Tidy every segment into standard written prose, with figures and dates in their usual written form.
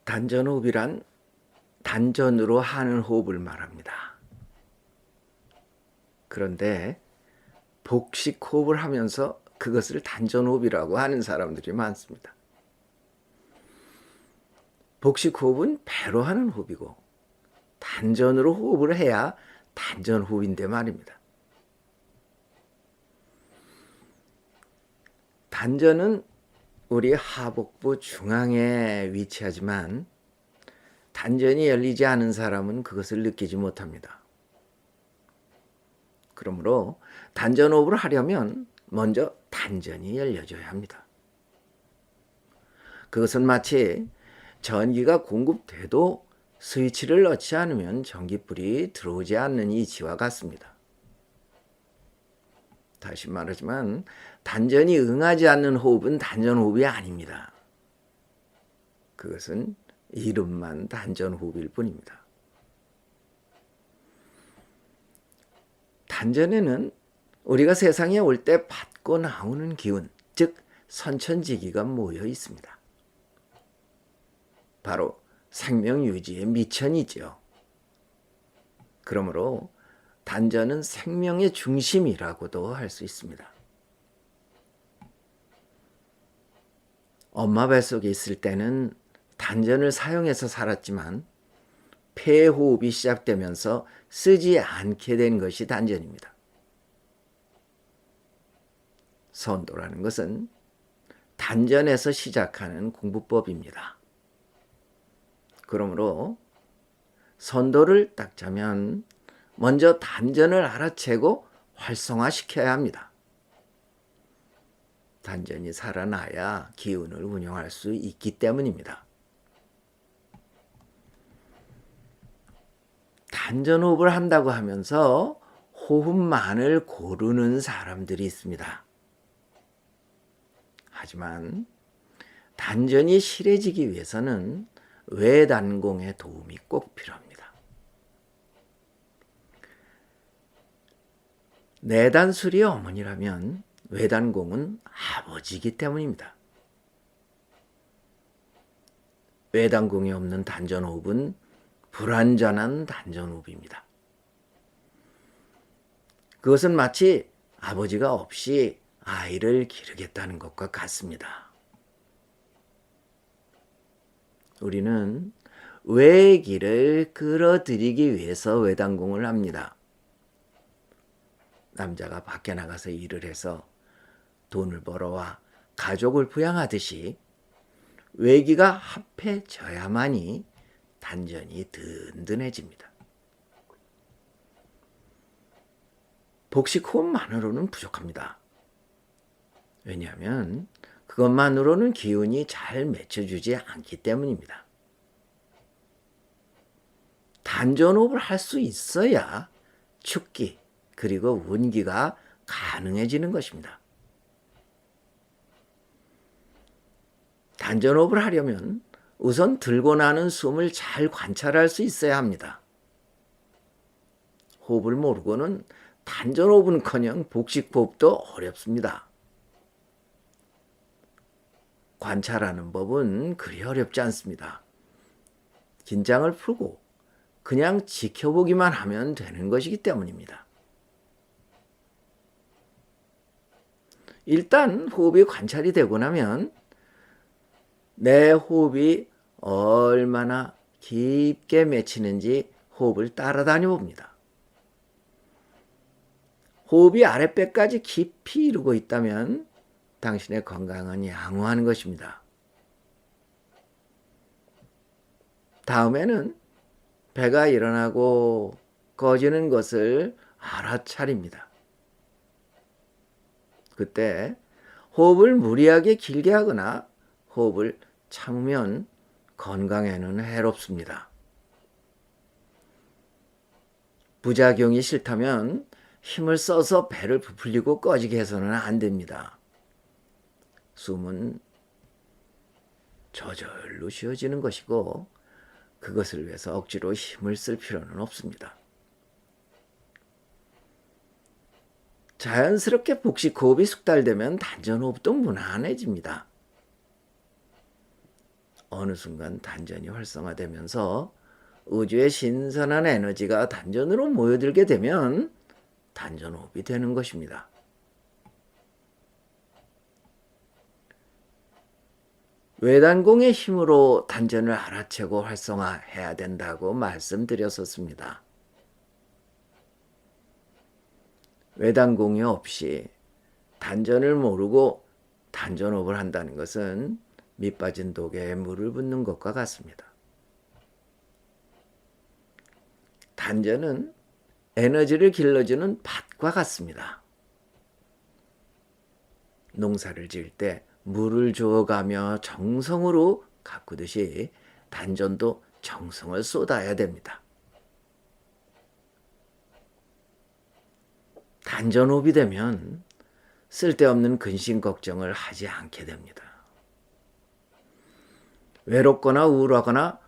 단전호흡이란 단전으로 하는 호흡을 말합니다. 그런데 복식 호흡을 하면서 그것을 단전호흡이라고 하는 사람들이 많습니다. 복식 호흡은 배로 하는 호흡이고 단전으로 호흡을 해야 단전호흡인데 말입니다. 단전은 우리 하복부 중앙에 위치하지만 단전이 열리지 않은 사람은 그것을 느끼지 못합니다. 그러므로 단전호흡을 하려면 먼저 단전이 열려져야 합니다. 그것은 마치 전기가 공급돼도 스위치를 넣지 않으면 전기불이 들어오지 않는 이치와 같습니다. 다시 말하지만 단전이 응하지 않는 호흡은 단전호흡이 아닙니다. 그것은 이름만 단전호흡일 뿐입니다. 단전에는 우리가 세상에 올 때 받고 나오는 기운, 즉 선천지기가 모여 있습니다. 바로 생명유지의 미천이죠. 그러므로 단전은 생명의 중심이라고도 할 수 있습니다. 엄마 뱃속에 있을 때는 단전을 사용해서 살았지만 폐호흡이 시작되면서 쓰지 않게 된 것이 단전입니다. 선도라는 것은 단전에서 시작하는 공부법입니다. 그러므로 선도를 닦자면 먼저 단전을 알아채고 활성화시켜야 합니다. 단전이 살아나야 기운을 운용할 수 있기 때문입니다. 단전호흡을 한다고 하면서 호흡만을 고르는 사람들이 있습니다. 하지만 단전이 실해지기 위해서는 외단공의 도움이 꼭 필요합니다. 내단술이 어머니라면 외단공은 아버지이기 때문입니다. 외단공이 없는 단전호흡은 불완전한 단전호흡입니다. 그것은 마치 아버지가 없이 아이를 기르겠다는 것과 같습니다. 우리는 외기를 끌어들이기 위해서 외단공을 합니다. 남자가 밖에 나가서 일을 해서 돈을 벌어와 가족을 부양하듯이 외기가 합해져야만이 단전이 든든해집니다. 복식 호흡만으로는 부족합니다. 왜냐하면 그것만으로는 기운이 잘 맺혀주지 않기 때문입니다. 단전호흡을 할 수 있어야 축기 그리고 운기가 가능해지는 것입니다. 단전호흡을 하려면 우선 들고 나는 숨을 잘 관찰할 수 있어야 합니다. 호흡을 모르고는 단전호흡은커녕 복식호흡도 어렵습니다. 관찰하는 법은 그리 어렵지 않습니다. 긴장을 풀고 그냥 지켜보기만 하면 되는 것이기 때문입니다. 일단 호흡이 관찰이 되고 나면 내 호흡이 얼마나 깊게 맺히는지 호흡을 따라다녀 봅니다. 호흡이 아랫배까지 깊이 이루고 있다면 당신의 건강은 양호한 것입니다. 다음에는 배가 일어나고 꺼지는 것을 알아차립니다. 그때 호흡을 무리하게 길게 하거나 호흡을 참으면 건강에는 해롭습니다. 부작용이 싫다면 힘을 써서 배를 부풀리고 꺼지게 해서는 안 됩니다. 숨은 저절로 쉬어지는 것이고 그것을 위해서 억지로 힘을 쓸 필요는 없습니다. 자연스럽게 복식 호흡이 숙달되면 단전호흡도 무난해집니다. 어느 순간 단전이 활성화되면서 우주의 신선한 에너지가 단전으로 모여들게 되면 단전호흡이 되는 것입니다. 외단공의 힘으로 단전을 알아채고 활성화해야 된다고 말씀드렸었습니다. 외단공이 없이 단전을 모르고 단전호흡을 한다는 것은 밑빠진 독에 물을 붓는 것과 같습니다. 단전은 에너지를 길러주는 밭과 같습니다. 농사를 지을 때 물을 주어가며 정성으로 가꾸듯이 단전도 정성을 쏟아야 됩니다. 단전호흡이 되면 쓸데없는 근심 걱정을 하지 않게 됩니다. 외롭거나 우울하거나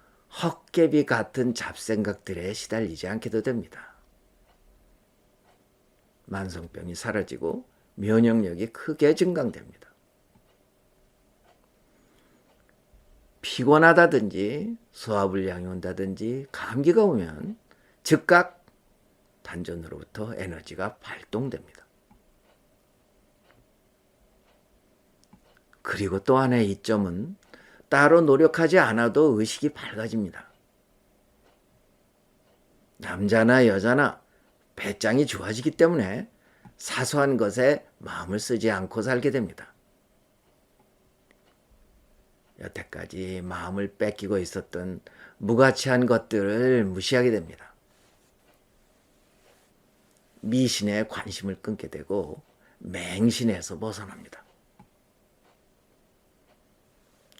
헛개비 같은 잡생각들에 시달리지 않게도 됩니다. 만성병이 사라지고 면역력이 크게 증강됩니다. 피곤하다든지 소화불량이 온다든지 감기가 오면 즉각 단전으로부터 에너지가 발동됩니다. 그리고 또 하나의 이점은 따로 노력하지 않아도 의식이 밝아집니다. 남자나 여자나 배짱이 좋아지기 때문에 사소한 것에 마음을 쓰지 않고 살게 됩니다. 여태까지 마음을 뺏기고 있었던 무가치한 것들을 무시하게 됩니다. 미신에 관심을 끊게 되고 맹신에서 벗어납니다.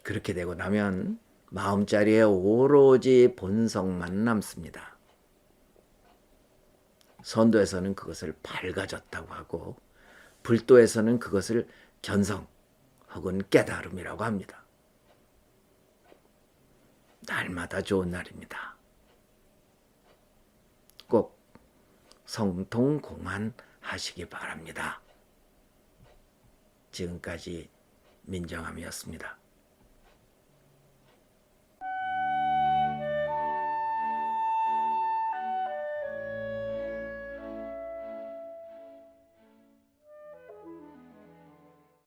그렇게 되고 나면 마음자리에 오로지 본성만 남습니다. 선도에서는 그것을 밝아졌다고 하고 불도에서는 그것을 견성 혹은 깨달음이라고 합니다. 날마다 좋은 날입니다. 꼭 성통공안하시기 바랍니다. 지금까지 민정함이었습니다.